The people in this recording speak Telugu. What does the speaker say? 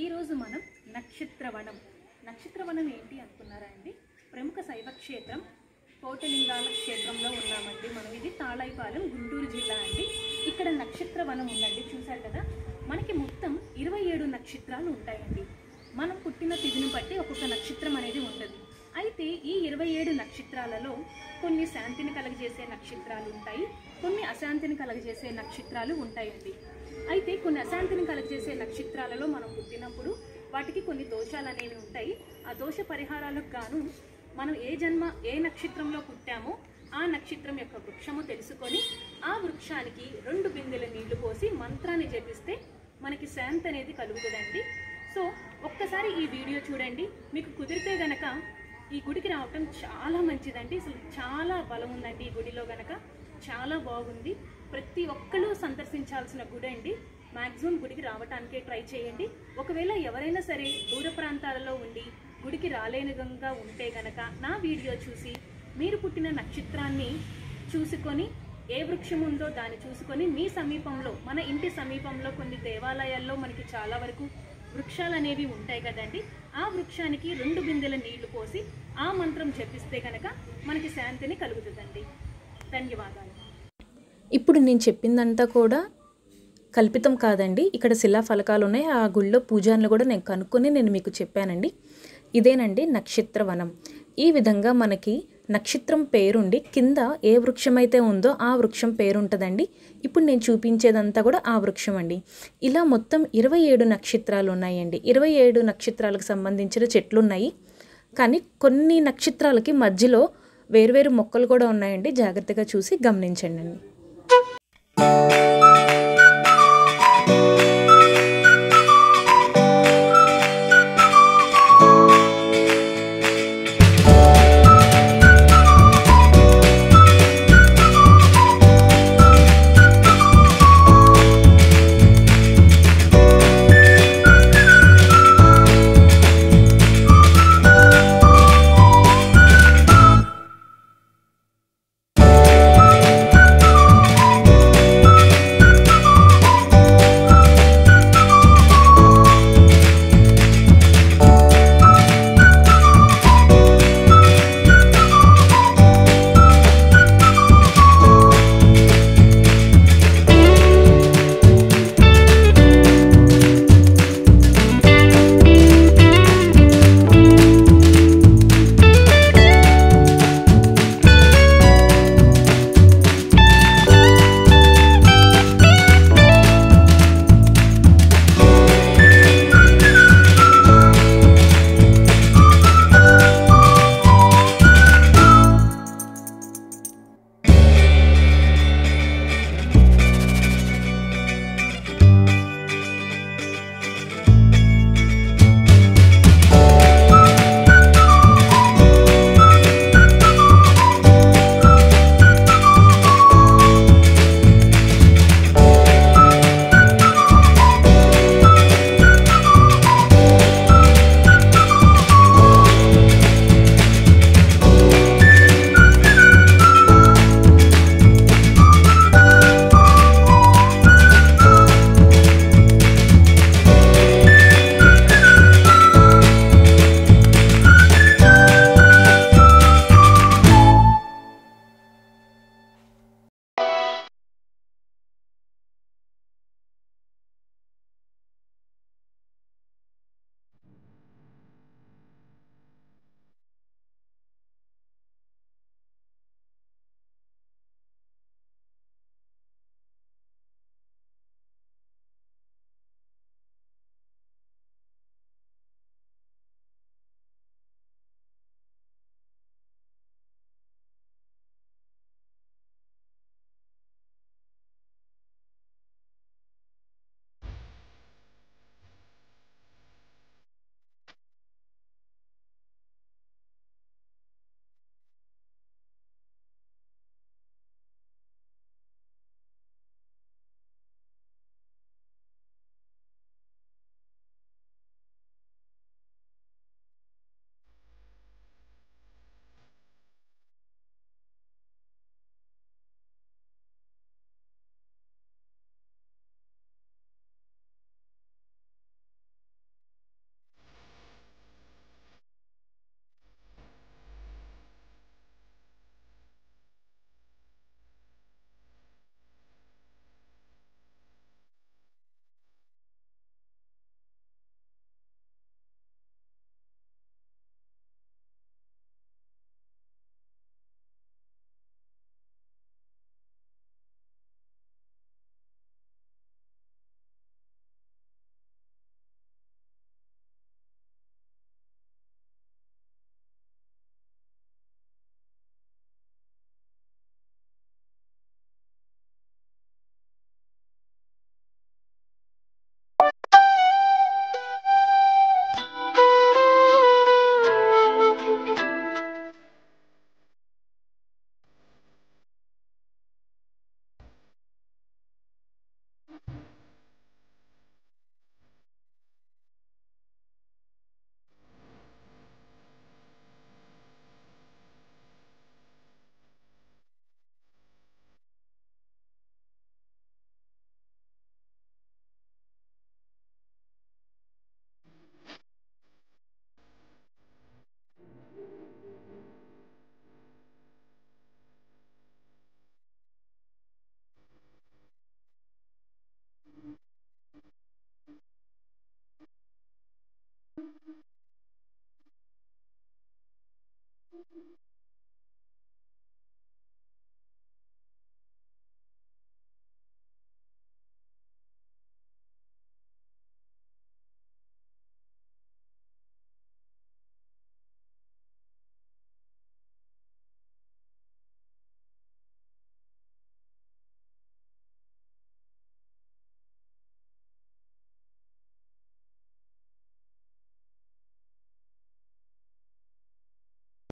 ఈరోజు మనం నక్షత్రవనం ఏంటి అనుకున్నారా అండి? ప్రముఖ శైవ క్షేత్రం కోటలింగాల క్షేత్రంలో ఉన్నామండి మనం. ఇది తాళైపాలెం, గుంటూరు జిల్లా అండి. ఇక్కడ నక్షత్రవనం ఉందండి, చూశారు కదా. మనకి మొత్తం 27 నక్షత్రాలు ఉంటాయండి. మనం పుట్టిన తిథిని బట్టి ఒక్కొక్క నక్షత్రం అనేది ఉంటుంది. అయితే ఈ 27 నక్షత్రాలలో కొన్ని శాంతిని కలగజేసే నక్షత్రాలు ఉంటాయి, కొన్ని అశాంతిని కలగజేసే నక్షత్రాలు ఉంటాయండి. అయితే కొన్ని అశాంతిని కలగజేసే నక్షత్రాలలో మనం పుట్టినప్పుడు వాటికి కొన్ని దోషాలు అనేవి ఉంటాయి. ఆ దోష పరిహారాలకు గాను మనం ఏ నక్షత్రంలో పుట్టామో ఆ నక్షత్రం యొక్క వృక్షము తెలుసుకొని ఆ వృక్షానికి 2 బిందెల నీళ్లు పోసి మంత్రాన్ని జపిస్తే మనకి శాంతి అనేది కలుగుతుందండి. సో ఒక్కసారి ఈ వీడియో చూడండి. మీకు కుదిరితే గనక ఈ గుడికి రావటం చాలా మంచిదండి. అసలు చాలా బలం ఉందండి ఈ గుడిలో గనక, చాలా బాగుంది. ప్రతి ఒక్కరు సందర్శించాల్సిన గుడి అండి. మ్యాక్సిమం గుడికి రావటానికే ట్రై చేయండి. ఒకవేళ ఎవరైనా సరే దూర ప్రాంతాలలో ఉండి గుడికి రాలేనిగా ఉంటే గనక నా వీడియో చూసి మీరు పుట్టిన నక్షత్రాన్ని చూసుకొని ఏ వృక్షం ఉందో దాన్ని చూసుకొని మీ సమీపంలో, మన ఇంటి సమీపంలో కొన్ని దేవాలయాల్లో మనకి చాలా వరకు వృక్షాలు అనేవి ఉంటాయి కదండి. ఆ వృక్షానికి 2 బిందెల నీళ్లు పోసి ఆ మంత్రం జపిస్తే కనుక మనకి శాంతిని కలుగుతుందండి. ధన్యవాదాలు. ఇప్పుడు నేను చెప్పిందంతా కూడా కల్పితం కాదండి. ఇక్కడ శిలా ఫలకాలు ఉన్నాయి. ఆ గుళ్ళో పూజారులు కూడా నేను కనుక్కొని నేను మీకు చెప్పానండి. ఇదేనండి నక్షత్రవనం. ఈ విధంగా మనకి నక్షత్రం పేరుండి కింద ఏ వృక్షం అయితే ఉందో ఆ వృక్షం పేరు ఉంటుందండి. ఇప్పుడు నేను చూపించేదంతా కూడా ఆ వృక్షం అండి. ఇలా మొత్తం 27 నక్షత్రాలు ఉన్నాయండి. 27 నక్షత్రాలకు సంబంధించిన చెట్లు ఉన్నాయి. కానీ కొన్ని నక్షత్రాలకి మధ్యలో వేరువేరు మొక్కలు కూడా ఉన్నాయండి. జాగ్రత్తగా చూసి గమనించండి.